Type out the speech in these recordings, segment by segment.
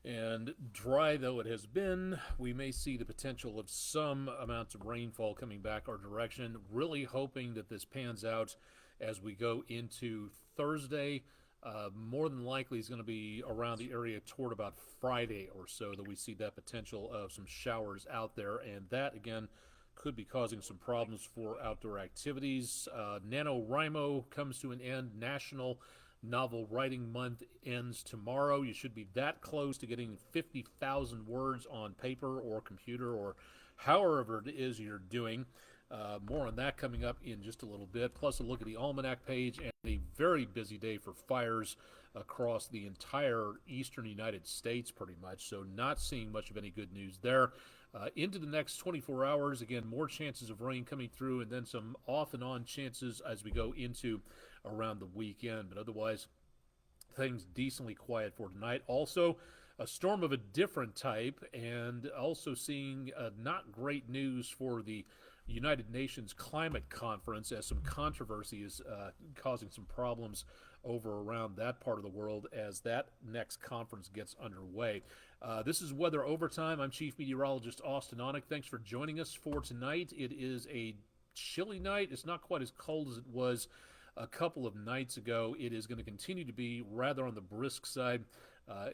And dry though it has been, we may see the potential of some amounts of rainfall coming back our direction. Really hoping that this pans out as we go into Thursday. More than likely is going to be around the area toward about Friday or so that we see that potential of some showers out there. And that, again, could be causing some problems for outdoor activities. NaNoWriMo comes to an end. National Novel Writing Month ends tomorrow. You should be that close to getting 50,000 words on paper or computer or however it is you're doing. More on that coming up in just a little bit. Plus, a look at the almanac page and a very busy day for fires across the entire eastern United States, pretty much. So, not seeing much of any good news there. Into the next 24 hours, again, more chances of rain coming through, and then some off and on chances as we go into around the weekend. But otherwise, things decently quiet for tonight. Also, a storm of a different type, and also seeing not great news for the United Nations Climate Conference, as some controversy is causing some problems over around that part of the world as that next conference gets underway. This is Weather Overtime. I'm Chief Meteorologist Austen Onek. Thanks for joining us for tonight. It is a chilly night. It's not quite as cold as it was a couple of nights ago. It is going to continue to be rather on the brisk side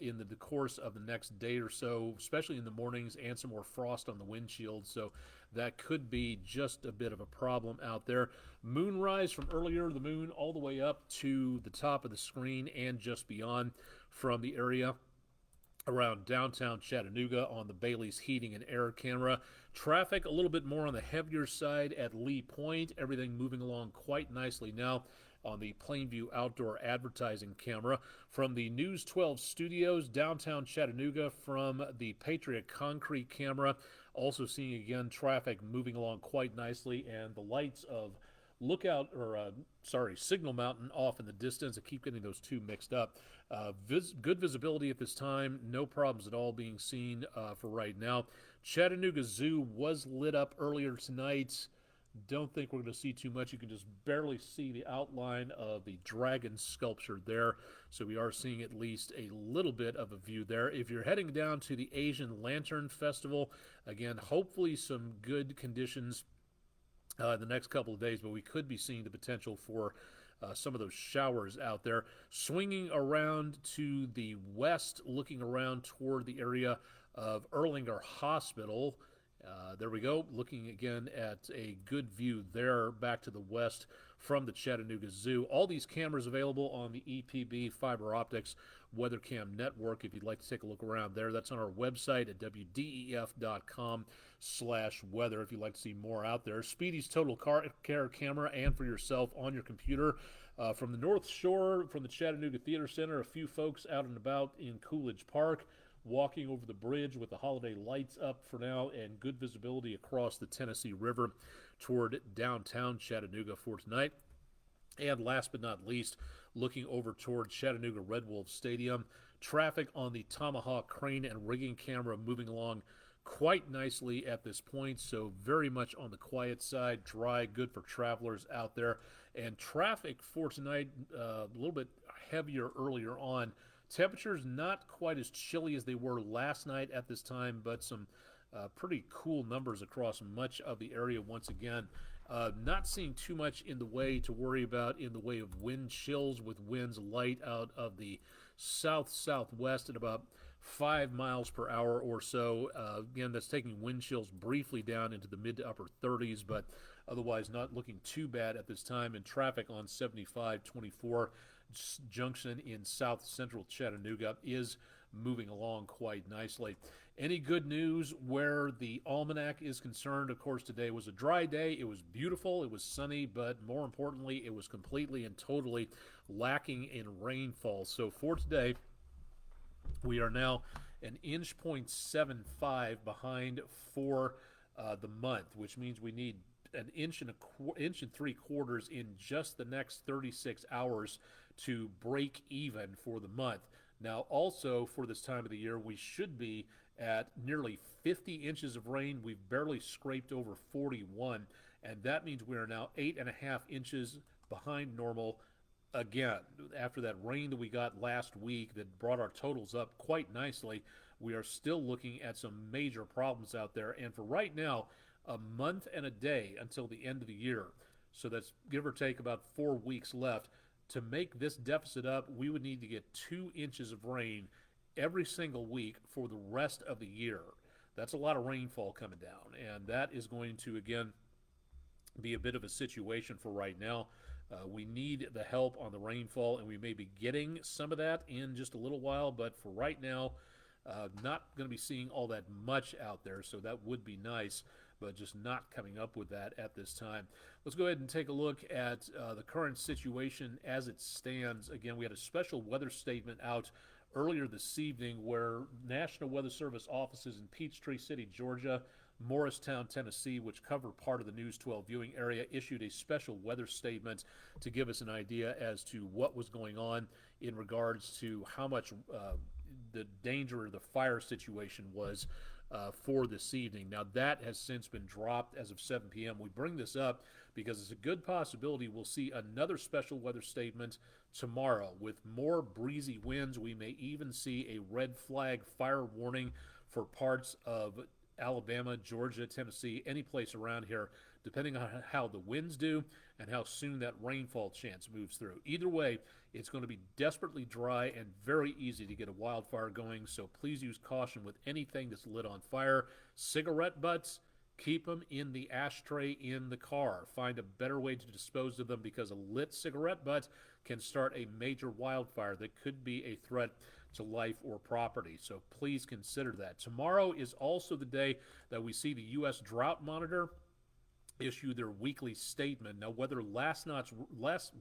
in the course of the next day or so, especially in the mornings, and some more frost on the windshield. So that could be just a bit of a problem out there. Moonrise from earlier, the moon all the way up to the top of the screen and just beyond from the area around downtown Chattanooga on the Bailey's Heating and Air camera. Traffic a little bit more on the heavier side at Lee Point. Everything moving along quite nicely now on the Plainview Outdoor Advertising camera. From the News 12 studios, downtown Chattanooga, from the Patriot Concrete camera, also seeing again traffic moving along quite nicely, and the lights of Signal Mountain off in the distance. I keep getting those two mixed up. Good visibility at this time. No problems at all being seen for right now. Chattanooga Zoo was lit up earlier tonight. Don't think we're going to see too much. You can just barely see the outline of the dragon sculpture there. So we are seeing at least a little bit of a view there. If you're heading down to the Asian Lantern Festival, again, hopefully some good conditions the next couple of days, but we could be seeing the potential for some of those showers out there. Swinging around to the west, looking around toward the area of Erlanger Hospital. There we go, looking again at a good view there back to the west from the Chattanooga Zoo. All these cameras available on the EPB Fiber Optics WeatherCam Network if you'd like to take a look around there. That's on our website at wdef.com/weather if you'd like to see more out there. Speedy's Total Car Care camera, and for yourself on your computer. From the North Shore, from the Chattanooga Theater Center, a few folks out and about in Coolidge Park, walking over the bridge with the holiday lights up for now, and good visibility across the Tennessee River toward downtown Chattanooga for tonight. And last but not least, looking over toward Chattanooga Red Wolf Stadium, traffic on the Tomahawk crane and rigging camera moving along quite nicely at this point, so very much on the quiet side, dry, good for travelers out there. And traffic for tonight, a little bit heavier earlier on. Temperatures not quite as chilly as they were last night at this time, but some pretty cool numbers across much of the area once again. Not seeing too much in the way to worry about in the way of wind chills, with winds light out of the south-southwest at about 5 miles per hour or so. Again, that's taking wind chills briefly down into the mid to upper 30s, but otherwise not looking too bad at this time. And traffic on 7524 junction in south central Chattanooga is moving along quite nicely. Any good news where the almanac is concerned? Of course, today was a dry day. It was beautiful. It was sunny, but more importantly, it was completely and totally lacking in rainfall. So for today, we are now an inch 0.75 behind for the month, which means we need an inch and three quarters in just the next 36 hours to break even for the month. Now, also for this time of the year, we should be at nearly 50 inches of rain. We've barely scraped over 41, and that means we are now 8.5 inches behind normal again, after that rain that we got last week that brought our totals up quite nicely, we are still looking at some major problems out there. And for right now, a month and a day until the end of the year. So that's give or take about 4 weeks left. To make this deficit up, we would need to get 2 inches of rain every single week for the rest of the year. That's a lot of rainfall coming down, and that is going to, again, be a bit of a situation for right now. We need the help on the rainfall, and we may be getting some of that in just a little while, but for right now, not going to be seeing all that much out there, so that would be nice, but just not coming up with that at this time. Let's go ahead and take a look at the current situation as it stands. Again, we had a special weather statement out earlier this evening where National Weather Service offices in Peachtree City, Georgia, Morristown, Tennessee, which cover part of the News 12 viewing area, issued a special weather statement to give us an idea as to what was going on in regards to how much the danger of the fire situation was for this evening. Now, that has since been dropped as of 7 p.m. We bring this up because it's a good possibility we'll see another special weather statement tomorrow. With more breezy winds, we may even see a red flag fire warning for parts of Alabama, Georgia, Tennessee, any place around here, depending on how the winds do and how soon that rainfall chance moves through. Either way, it's going to be desperately dry and very easy to get a wildfire going, so please use caution with anything that's lit on fire. Cigarette butts, keep them in the ashtray in the car. Find a better way to dispose of them because a lit cigarette butt can start a major wildfire that could be a threat to life or property. So please consider that. Tomorrow is also the day that we see the U.S. Drought Monitor issue their weekly statement. Now, whether last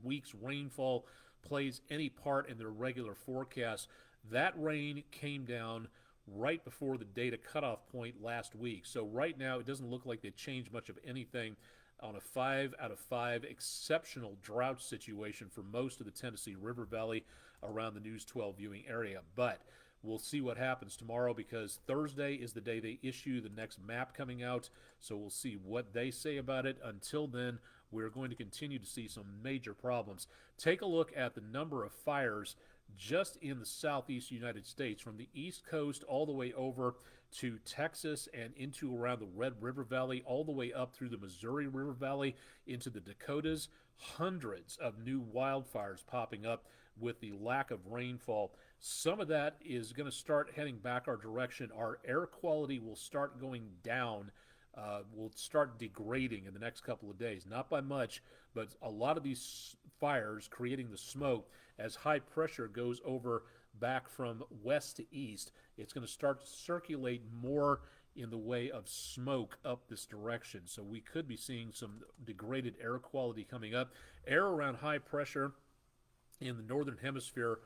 week's rainfall plays any part in their regular forecast, that rain came down right before the data cutoff point last week. So right now, it doesn't look like they changed much of anything on a 5 out of 5 exceptional drought situation for most of the Tennessee River Valley around the News 12 viewing area. But we'll see what happens tomorrow because Thursday is the day they issue the next map coming out, so we'll see what they say about it. Until then, we're going to continue to see some major problems. Take a look at the number of fires just in the southeast United States, from the East Coast all the way over to Texas and into around the Red River Valley, all the way up through the Missouri River Valley into the Dakotas. Hundreds of new wildfires popping up with the lack of rainfall. Some of that is going to start heading back our direction. Our air quality will start going down, will start degrading in the next couple of days. Not by much, but a lot of these fires creating the smoke as high pressure goes over back from west to east. It's going to start to circulate more in the way of smoke up this direction. So we could be seeing some degraded air quality coming up. Air around high pressure in the northern hemisphere,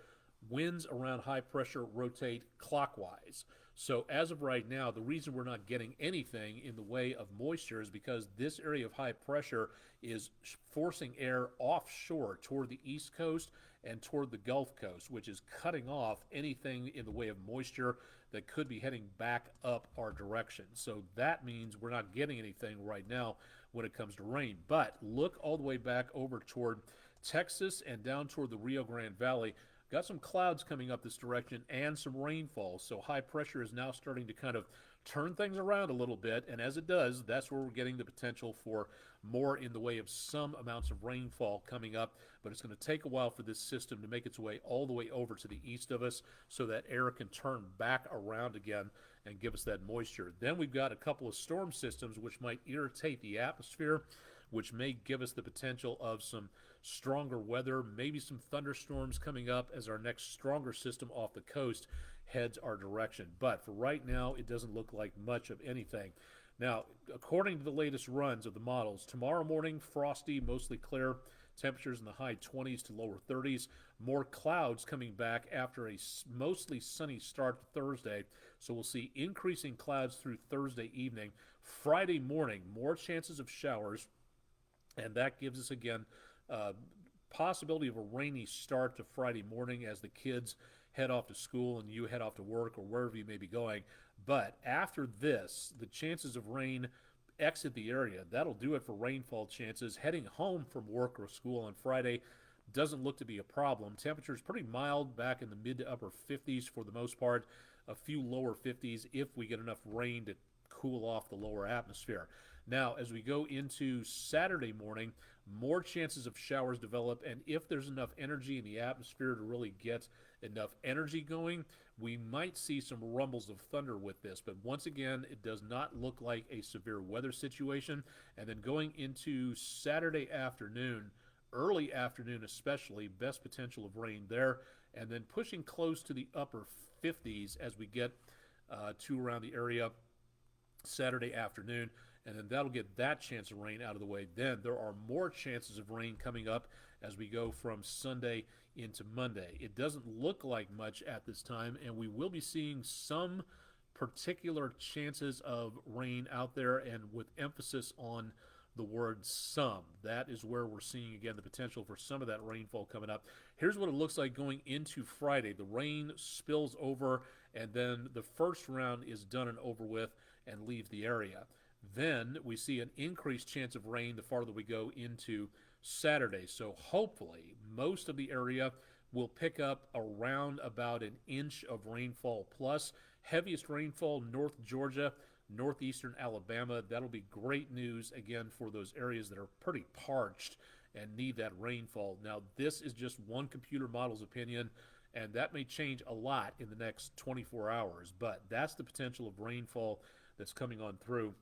winds around high pressure rotate clockwise. So as of right now, the reason we're not getting anything in the way of moisture is because this area of high pressure is forcing air offshore toward the east coast and toward the Gulf Coast, which is cutting off anything in the way of moisture that could be heading back up our direction. So that means we're not getting anything right now when it comes to rain. But look all the way back over toward Texas and down toward the Rio Grande Valley. Got some clouds coming up this direction and some rainfall. So high pressure is now starting to kind of turn things around a little bit. And as it does, that's where we're getting the potential for more in the way of some amounts of rainfall coming up. But it's going to take a while for this system to make its way all the way over to the east of us so that air can turn back around again and give us that moisture. Then we've got a couple of storm systems which might irritate the atmosphere, which may give us the potential of some stronger weather, maybe some thunderstorms coming up as our next stronger system off the coast heads our direction. But for right now, it doesn't look like much of anything. Now, according to the latest runs of the models, tomorrow morning, frosty, mostly clear, temperatures in the high 20s to lower 30s. More clouds coming back after a mostly sunny start Thursday. So we'll see increasing clouds through Thursday evening. Friday morning, more chances of showers. And that gives us, again, possibility of a rainy start to Friday morning as the kids head off to school and you head off to work or wherever you may be going. But after this, the chances of rain exit the area. That'll do it for rainfall chances. Heading home from work or school on Friday, doesn't look to be a problem. Temperatures pretty mild, back in the mid to upper 50s for the most part. A few lower 50s if we get enough rain to cool off the lower atmosphere. Now, as we go into Saturday morning, more chances of showers develop, and if there's enough energy in the atmosphere to really get enough energy going, we might see some rumbles of thunder with this. But once again, it does not look like a severe weather situation. And then going into Saturday afternoon, early afternoon especially, best potential of rain there, and then pushing close to the upper 50s as we get to around the area Saturday afternoon, and then that'll get that chance of rain out of the way. Then there are more chances of rain coming up as we go from Sunday into Monday. It doesn't look like much at this time, and we will be seeing some particular chances of rain out there, and with emphasis on the word some. That is where we're seeing, again, the potential for some of that rainfall coming up. Here's what it looks like going into Friday. The rain spills over, and then the first round is done and over with and leaves the area. Then we see an increased chance of rain the farther we go into Saturday. So hopefully most of the area will pick up around about an inch of rainfall plus. Heaviest rainfall, North Georgia, northeastern Alabama. That'll be great news, again, for those areas that are pretty parched and need that rainfall. Now, this is just one computer model's opinion, and that may change a lot in the next 24 hours, but that's the potential of rainfall that's coming on through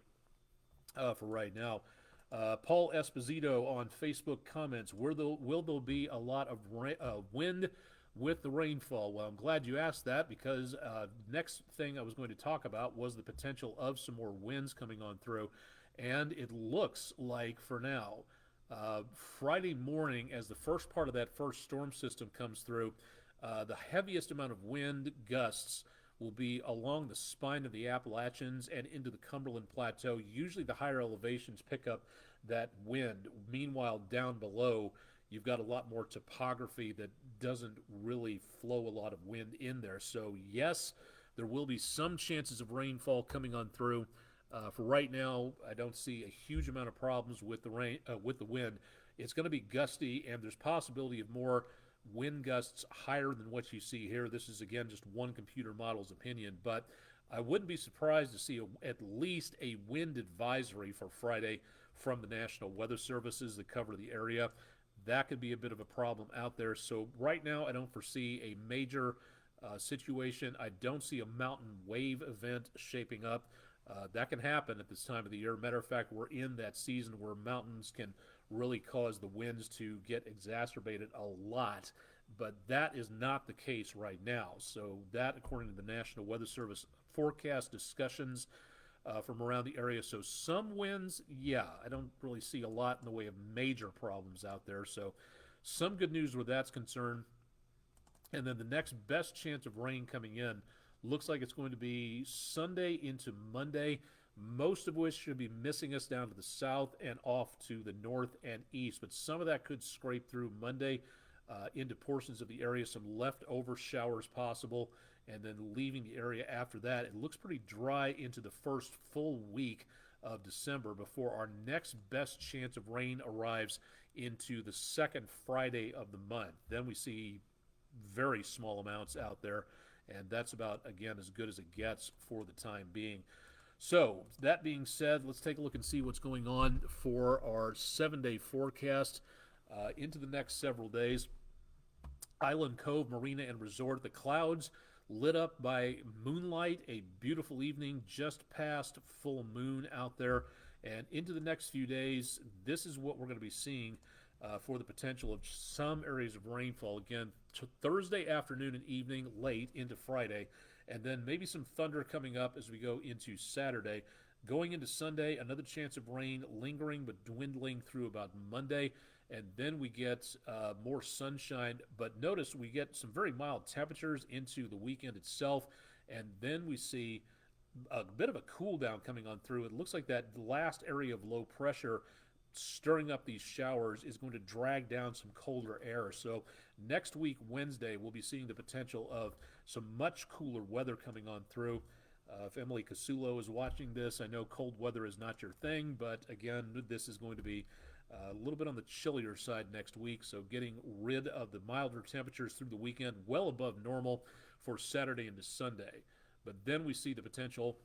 for right now. Paul Esposito on Facebook comments, will there be a lot of wind with the rainfall? Well, I'm glad you asked that, because next thing I was going to talk about was the potential of some more winds coming on through, and it looks like for now, Friday morning, as the first part of that first storm system comes through, the heaviest amount of wind gusts will be along the spine of the Appalachians and into the Cumberland Plateau. Usually the higher elevations pick up that wind. Meanwhile, down below, you've got a lot more topography that doesn't really flow a lot of wind in there. So yes, there will be some chances of rainfall coming on through. For right now, I don't see a huge amount of problems with the wind. It's going to be gusty, and there's possibility of more wind gusts higher than what you see here. This is, again, just one computer model's opinion, but I wouldn't be surprised to see at least a wind advisory for Friday from the National Weather Services that cover the area. That could be a bit of a problem out there. So right now, I don't foresee a major situation. I don't see a mountain wave event shaping up. That can happen at this time of the year. Matter of fact, we're in that season where mountains can really cause the winds to get exacerbated a lot, but that is not the case right now. So that, according to the National Weather Service forecast discussions from around the area, so some winds, yeah, I don't really see a lot in the way of major problems out there. So some good news where that's concerned. And then the next best chance of rain coming in looks like it's going to be Sunday into Monday, most of which should be missing us down to the south and off to the north and east. But some of that could scrape through Monday into portions of the area, some leftover showers possible, and then leaving the area after that. It looks pretty dry into the first full week of December before our next best chance of rain arrives into the second Friday of the month. Then we see very small amounts out there, and that's about, again, as good as it gets for the time being. So that being said, let's take a look and see what's going on for our 7-day forecast into the next several days. Island Cove Marina and Resort, the clouds lit up by moonlight, a beautiful evening just past full moon out there. And into the next few days, this is what we're going to be seeing for the potential of some areas of rainfall. Again, Thursday afternoon and evening, late into Friday, and then maybe some thunder coming up as we go into Saturday. Going into Sunday, another chance of rain lingering but dwindling through about Monday, and then we get more sunshine. But notice we get some very mild temperatures into the weekend itself, and then we see a bit of a cool down coming on through. It looks like that last area of low pressure stirring up these showers is going to drag down some colder air. So next week, Wednesday, we'll be seeing the potential of some much cooler weather coming on through. If Emily Casulo is watching this, I know cold weather is not your thing, but again, this is going to be A little bit on the chillier side next week, so getting rid of the milder temperatures through the weekend, well above normal for Saturday into Sunday. But then we see the potential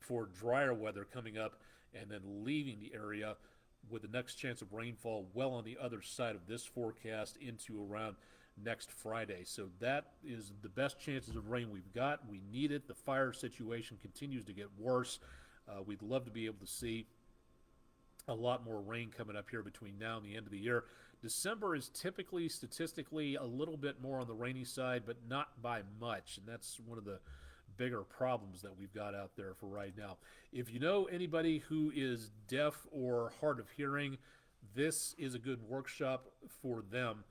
for drier weather coming up and then leaving the area with the next chance of rainfall well on the other side of this forecast into around next Friday. So that is the best chances of rain we've got. We need it. The fire situation continues to get worse. We'd love to be able to see a lot more rain coming up here between now and the end of the year. December is typically, statistically, a little bit more on the rainy side, but not by much, and that's one of the bigger problems that we've got out there for right now. If you know anybody who is deaf or hard of hearing, this is a good workshop for them.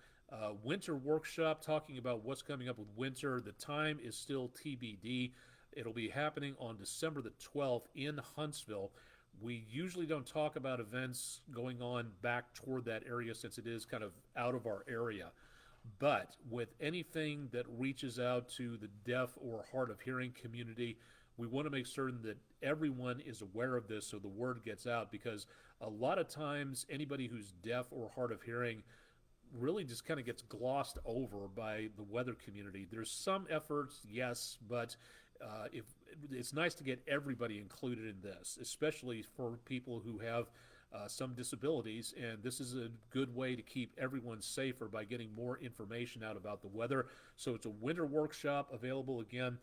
Winter workshop talking about what's coming up with winter. The time is still TBD. It'll be happening on December the 12th in Huntsville. We usually don't talk about events going on back toward that area since it is kind of out of our area. But with anything that reaches out to the deaf or hard of hearing community, we want to make certain that everyone is aware of this so the word gets out, because a lot of times anybody who's deaf or hard of hearing really just kind of gets glossed over by the weather community. There's some efforts, yes, but if it's nice to get everybody included in this, especially for people who have some disabilities, and this is a good way to keep everyone safer by getting more information out about the weather. So it's a winter workshop available again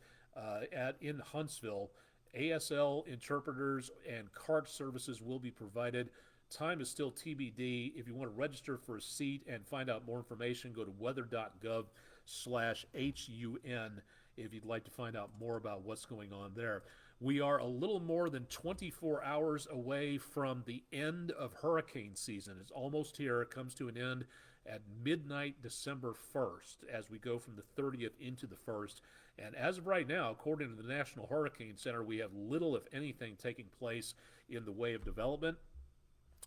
in Huntsville. ASL interpreters and cart services will be provided. Time is still TBD. If you want to register for a seat and find out more information, go to weather.gov/HUN if you'd like to find out more about what's going on there. We are a little more than 24 hours away from the end of hurricane season. It's almost here. It comes to an end at midnight December 1st as we go from the 30th into the 1st. And as of right now, according to the National Hurricane Center, we have little, if anything, taking place in the way of development.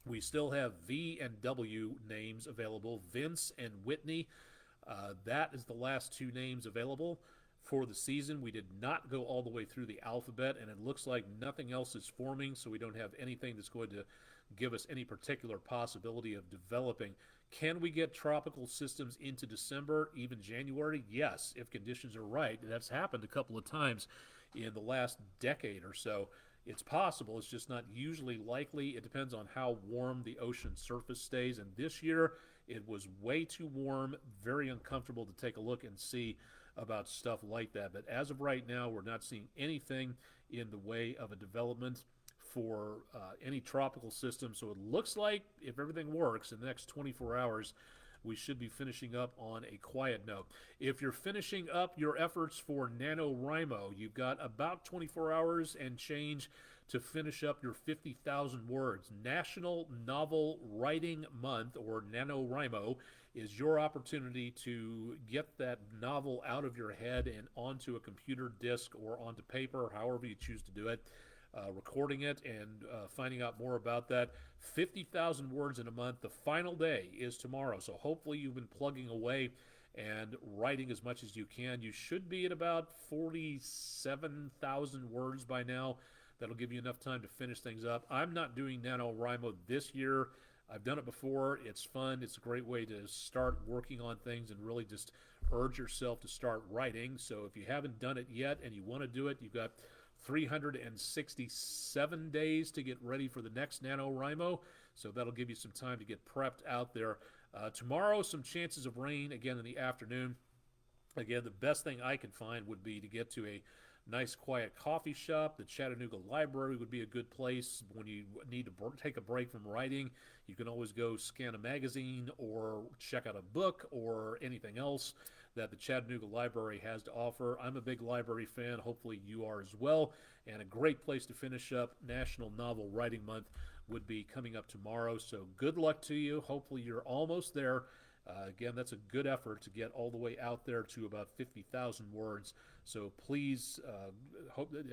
We still have V and W names available, Vince and Whitney. That is the last two names available for the season. We did not go all the way through the alphabet, and it looks like nothing else is forming, so we don't have anything that's going to give us any particular possibility of developing. Can we get tropical systems into December, even January? Yes, if conditions are right. That's happened a couple of times in the last decade or so. It's possible. It's just not usually likely. It depends on how warm the ocean surface stays, and this year it was way too warm, very uncomfortable to take a look and see about stuff like that. But as of right now, we're not seeing anything in the way of a development for any tropical system. So it looks like, if everything works, in the next 24 hours, we should be finishing up on a quiet note. If you're finishing up your efforts for NaNoWriMo, you've got about 24 hours and change to finish up your 50,000 words. National Novel Writing Month, or NaNoWriMo, is your opportunity to get that novel out of your head and onto a computer disk or onto paper, however you choose to do it. Recording it and finding out more about that. 50,000 words in a month. The final day is tomorrow, so hopefully you've been plugging away and writing as much as you can. You should be at about 47,000 words by now. That'll give you enough time to finish things up. I'm not doing NaNoWriMo this year. I've done it before. It's fun. It's a great way to start working on things and really just urge yourself to start writing. So if you haven't done it yet and you want to do it, you've got 367 days to get ready for the next NaNoWriMo, so that'll give you some time to get prepped out there. Tomorrow, some chances of rain again in the afternoon. Again, the best thing I can find would be to get to a nice quiet coffee shop. The Chattanooga Library would be a good place when you need to take a break from writing. You can always go scan a magazine or check out a book or anything else that the Chattanooga Library has to offer. I'm a big library fan. Hopefully you are as well. And a great place to finish up National Novel Writing Month would be coming up tomorrow. So good luck to you. Hopefully you're almost there. Again, that's a good effort to get all the way out there to about 50,000 words. So please, hopefully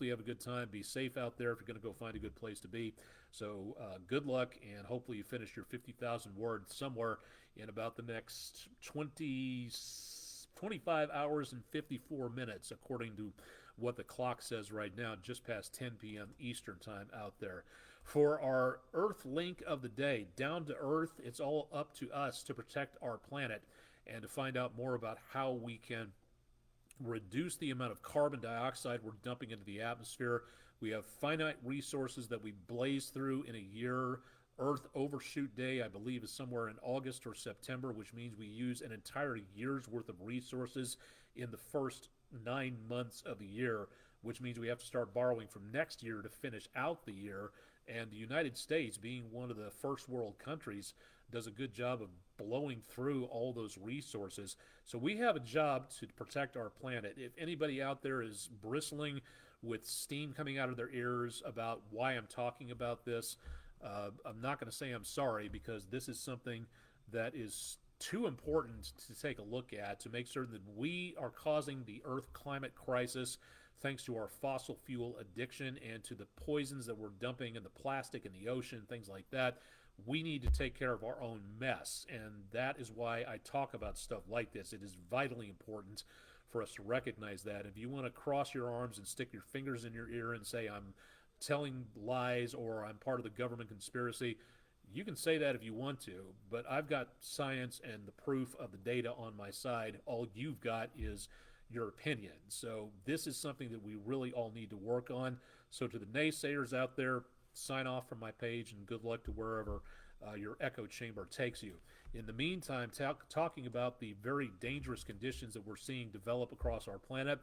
you have a good time. Be safe out there if you're going to go find a good place to be. So good luck, and hopefully you finish your 50,000 words somewhere in about the next 25 hours and 54 minutes, according to what the clock says right now, just past 10 p.m. Eastern time out there. For our Earth link of the day, down to Earth, it's all up to us to protect our planet and to find out more about how we can reduce the amount of carbon dioxide we're dumping into the atmosphere. We have finite resources that we blaze through in a year. Earth Overshoot Day, I believe, is somewhere in August or September, which means we use an entire year's worth of resources in the first 9 months of the year, which means we have to start borrowing from next year to finish out the year. And the United States, being one of the first world countries, does a good job of blowing through all those resources. So we have a job to protect our planet. If anybody out there is bristling with steam coming out of their ears about why I'm talking about this, I'm not going to say I'm sorry, because this is something that is too important to take a look at to make certain that we are causing the Earth climate crisis thanks to our fossil fuel addiction and to the poisons that we're dumping in the plastic in the ocean, things like that. We need to take care of our own mess, and that is why I talk about stuff like this. It is vitally important for us to recognize that. If you want to cross your arms and stick your fingers in your ear and say I'm telling lies or I'm part of the government conspiracy, you can say that if you want to, but I've got science and the proof of the data on my side. All you've got is your opinion. So this is something that we really all need to work on. So to the naysayers out there, sign off from my page and good luck to wherever your echo chamber takes you. In the meantime, talking about the very dangerous conditions that we're seeing develop across our planet,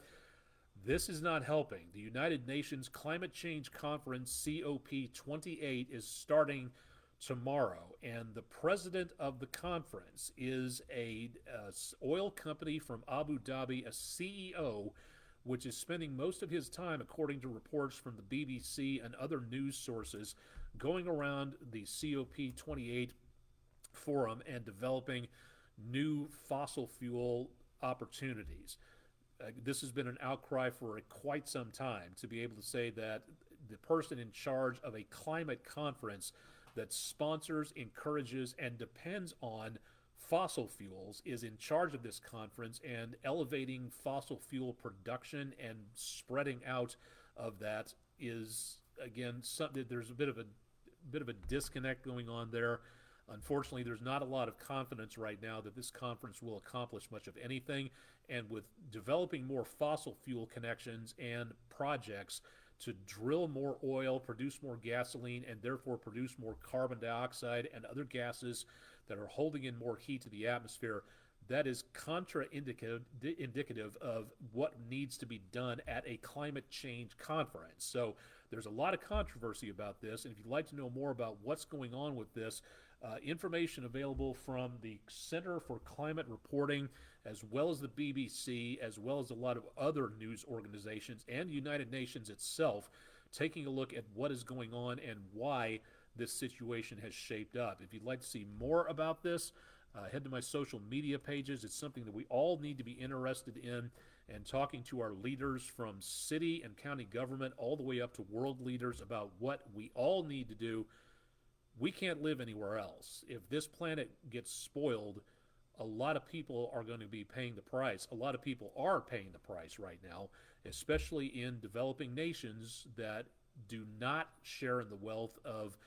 this is not helping. The United Nations Climate Change Conference, COP28, is starting tomorrow, and the president of the conference is a oil company from Abu Dhabi, a CEO, which is spending most of his time, according to reports from the BBC and other news sources, going around the COP28 forum and developing new fossil fuel opportunities. This has been an outcry for quite some time, to be able to say that the person in charge of a climate conference that sponsors, encourages, and depends on fossil fuels is in charge of this conference and elevating fossil fuel production and spreading out of that is, again, something. There's a bit of a disconnect going on there. Unfortunately, there's not a lot of confidence right now that this conference will accomplish much of anything. And with developing more fossil fuel connections and projects to drill more oil, produce more gasoline, and therefore produce more carbon dioxide and other gases that are holding in more heat to the atmosphere, that is indicative of what needs to be done at a climate change conference. So there's a lot of controversy about this, and if you'd like to know more about what's going on with this, information available from the Center for Climate Reporting, as well as the BBC, as well as a lot of other news organizations and the United Nations itself, taking a look at what is going on and why this situation has shaped up. If you'd like to see more about this, head to my social media pages. It's something that we all need to be interested in, and talking to our leaders from city and county government all the way up to world leaders about what we all need to do. We can't live anywhere else. If this planet gets spoiled, a lot of people are going to be paying the price. A lot of people are paying the price right now, especially in developing nations that do not share in the wealth of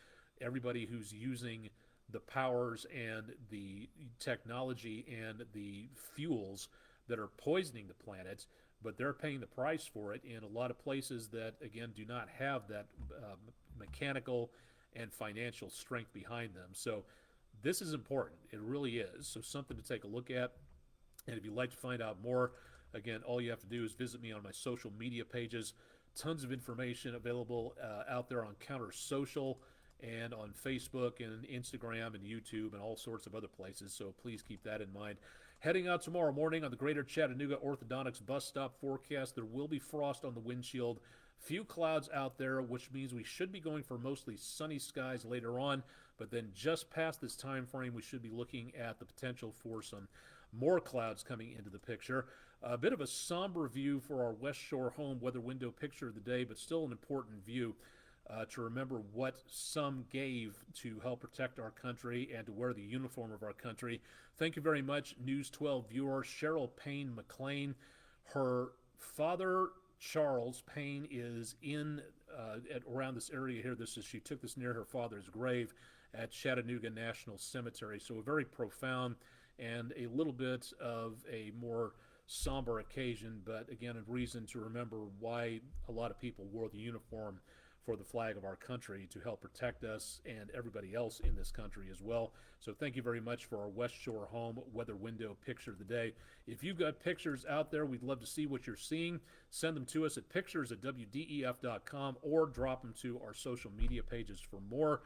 everybody who's using the powers and the technology and the fuels that are poisoning the planet, but they're paying the price for it in a lot of places that, again, do not have that mechanical and financial strength behind them. So this is important. It really is. So something to take a look at. And if you'd like to find out more, again, all you have to do is visit me on my social media pages. Tons of information available out there on Counter Social and on Facebook and Instagram and YouTube and all sorts of other places. So please keep that in mind. Heading out tomorrow morning on the Greater Chattanooga Orthodontics bus stop forecast, there will be frost on the windshield. Few clouds out there, which means we should be going for mostly sunny skies later on, but then just past this time frame, we should be looking at the potential for some more clouds coming into the picture. A bit of a somber view for our West Shore home weather window picture of the day, but still an important view to remember what some gave to help protect our country and to wear the uniform of our country. Thank you very much, News 12 viewer Cheryl Payne McLean. Her father Charles. Payne is in around this area here. She took this near her father's grave at Chattanooga National Cemetery. So a very profound and a little bit of a more somber occasion, but again, a reason to remember why a lot of people wore the uniform for the flag of our country to help protect us and everybody else in this country as well. So thank you very much for our West Shore Home Weather Window picture of the day. If you've got pictures out there, we'd love to see what you're seeing. Send them to us at pictures@wdef.com or drop them to our social media pages for more.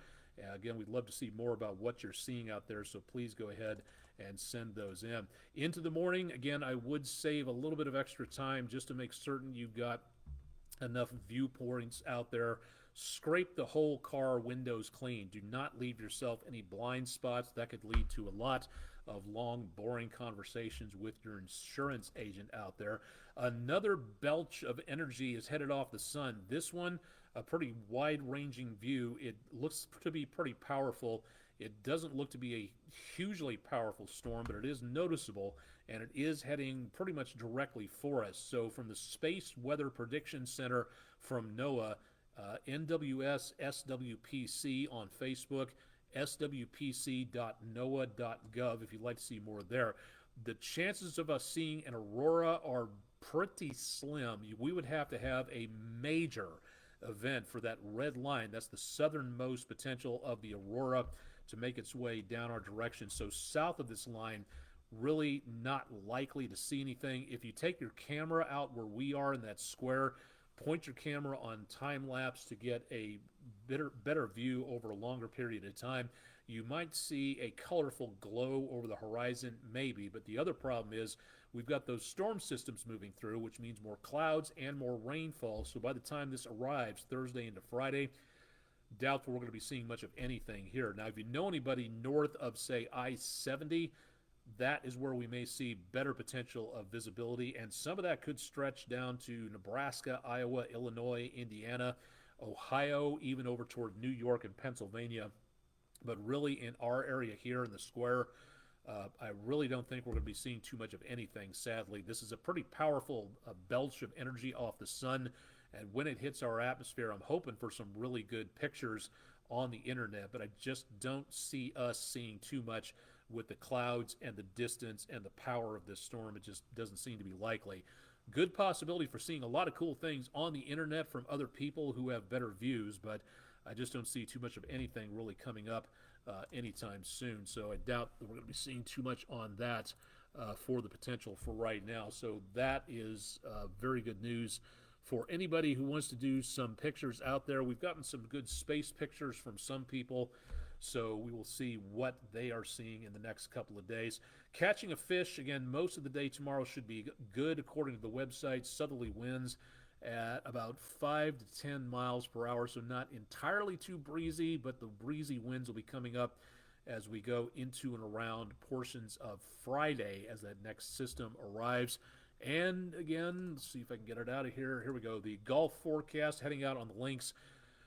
Again, we'd love to see more about what you're seeing out there, so please go ahead and send those in. Into the morning, again, I would save a little bit of extra time just to make certain you've got enough viewpoints out there. Scrape the whole car windows clean. Do not leave yourself any blind spots. That could lead to a lot of long, boring conversations with your insurance agent out there. Another belch of energy is headed off the sun. This one, a pretty wide-ranging view. It looks to be pretty powerful. It doesn't look to be a hugely powerful storm, but it is noticeable, and it is heading pretty much directly for us. So from the Space Weather Prediction Center from NOAA, NWS SWPC on Facebook, swpc.noaa.gov if you'd like to see more there. The chances of us seeing an aurora are pretty slim. We would have to have a major event for that red line. That's the southernmost potential of the aurora to make its way down our direction. So south of this line, really not likely to see anything. If you take your camera out where we are in that square, point your camera on time lapse to get a better view over a longer period of time, you might see a colorful glow over the horizon, maybe. But the other problem is we've got those storm systems moving through, which means more clouds and more rainfall. So by the time this arrives Thursday into Friday, doubtful we're going to be seeing much of anything here. Now, if you know anybody north of, say, I-70, that is where we may see better potential of visibility, and some of that could stretch down to Nebraska, Iowa, Illinois, Indiana, Ohio, even over toward New York and Pennsylvania. But really in our area here in the square, I really don't think we're going to be seeing too much of anything, sadly. This is a pretty powerful belch of energy off the sun, and when it hits our atmosphere, I'm hoping for some really good pictures on the internet, but I just don't see us seeing too much with the clouds and the distance and the power of this storm. It just doesn't seem to be likely. Good possibility for seeing a lot of cool things on the internet from other people who have better views, but I just don't see too much of anything really coming up anytime soon. So I doubt that we're going to be seeing too much on that for the potential for right now. So that is very good news for anybody who wants to do some pictures out there. We've gotten some good space pictures from some people, so we will see what they are seeing in the next couple of days. Catching a fish, again, most of the day tomorrow should be good according to the website. Southerly winds at about 5 to 10 miles per hour, so not entirely too breezy, but the breezy winds will be coming up as we go into and around portions of Friday as that next system arrives. And again, let's see if I can get it out of here. Here we go. The Gulf forecast heading out on the links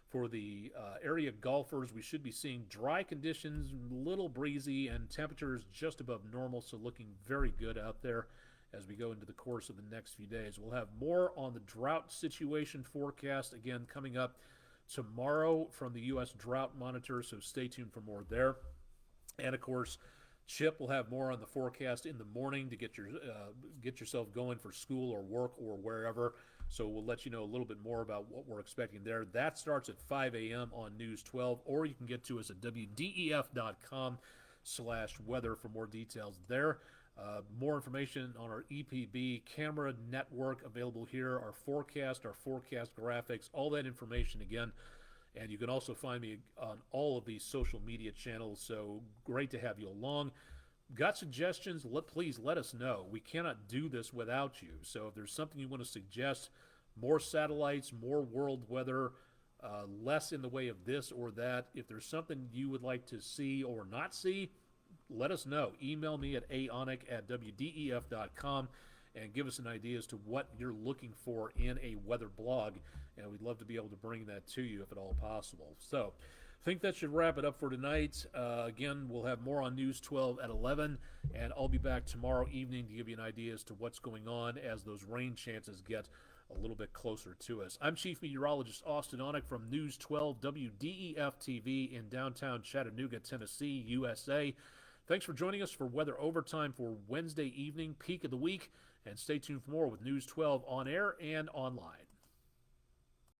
for the area golfers. We should be seeing dry conditions, little breezy, and temperatures just above normal, so looking very good out there as we go into the course of the next few days. We'll have more on the drought situation forecast, again, coming up tomorrow from the U.S. Drought Monitor, so stay tuned for more there. And, of course, Chip will have more on the forecast in the morning to get yourself going for school or work or wherever. So we'll let you know a little bit more about what we're expecting there. That starts at 5 a.m. on News 12, or you can get to us at wdef.com/weather for more details there. More information on our EPB camera network available here, our forecast graphics, all that information again. And you can also find me on all of these social media channels, so great to have you along. Got suggestions? Please let us know. We cannot do this without you. So if there's something you want to suggest, more satellites, more world weather, less in the way of this or that. If there's something you would like to see or not see, let us know. Email me at aonek@wdef.com and give us an idea as to what you're looking for in a weather blog, and we'd love to be able to bring that to you if at all possible. So I think that should wrap it up for tonight. Again, we'll have more on News 12 at 11, and I'll be back tomorrow evening to give you an idea as to what's going on as those rain chances get a little bit closer to us. I'm Chief Meteorologist Austen Onek from News 12 WDEF-TV in downtown Chattanooga, Tennessee, USA. Thanks for joining us for Weather Overtime for Wednesday evening, peak of the week, and stay tuned for more with News 12 on air and online.